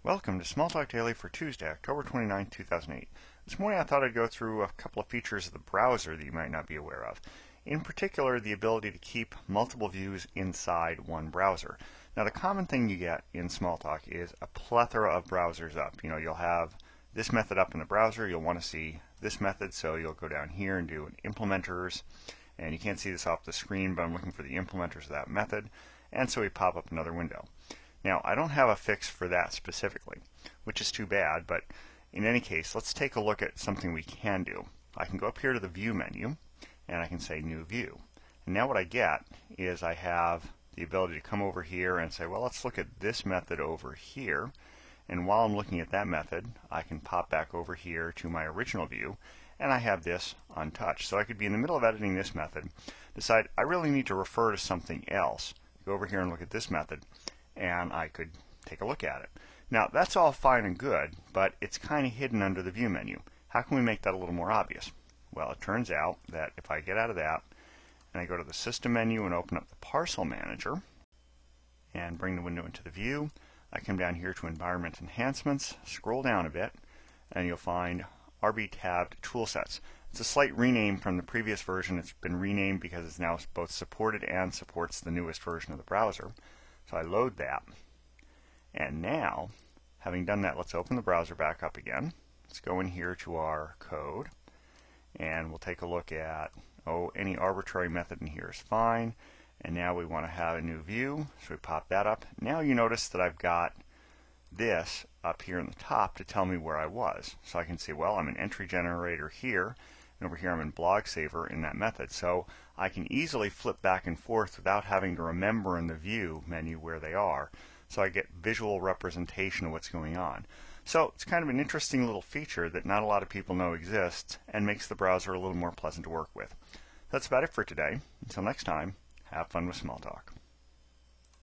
Welcome to Smalltalk Daily for Tuesday, October 29, 2008. This morning I thought I'd go through a couple of features of the browser that you might not be aware of. In particular, the ability to keep multiple views inside one browser. Now, the common thing you get in Smalltalk is a plethora of browsers up. You'll have this method up in the browser. You'll want to see this method, so you'll go down here and do an implementers. And you can't see this off the screen, but I'm looking for the implementers of that method. And so we pop up another window. Now, I don't have a fix for that specifically, which is too bad, but in any case, let's take a look at something we can do. I can go up here to the View menu, and I can say New View. And now what I get is I have the ability to come over here and say, well, let's look at this method over here. And while I'm looking at that method, I can pop back over here to my original view, and I have this untouched. So I could be in the middle of editing this method, decide I really need to refer to something else, go over here and look at this method, and I could take a look at it. Now, that's all fine and good, but it's kind of hidden under the View menu. How can we make that a little more obvious? Well, it turns out that if I get out of that and I go to the System menu and open up the Parcel Manager and bring the window into the view, I come down here to Environment Enhancements, scroll down a bit, and you'll find RB tabbed toolsets. It's a slight rename from the previous version. It's been renamed because it's now both supported and supports the newest version of the browser. So I load that. And now, having done that, let's open the browser back up again. Let's go in here to our code, and we'll take a look at, any arbitrary method in here is fine. And now we want to have a new view, so we pop that up. Now you notice that I've got this up here in the top to tell me where I was. So I can see, well, I'm an entry generator here, and over here I'm in blog saver in that method. So I can easily flip back and forth without having to remember in the View menu where they are. So I get visual representation of what's going on. So it's kind of an interesting little feature that not a lot of people know exists and makes the browser a little more pleasant to work with. That's about it for today. Until next time, have fun with Smalltalk.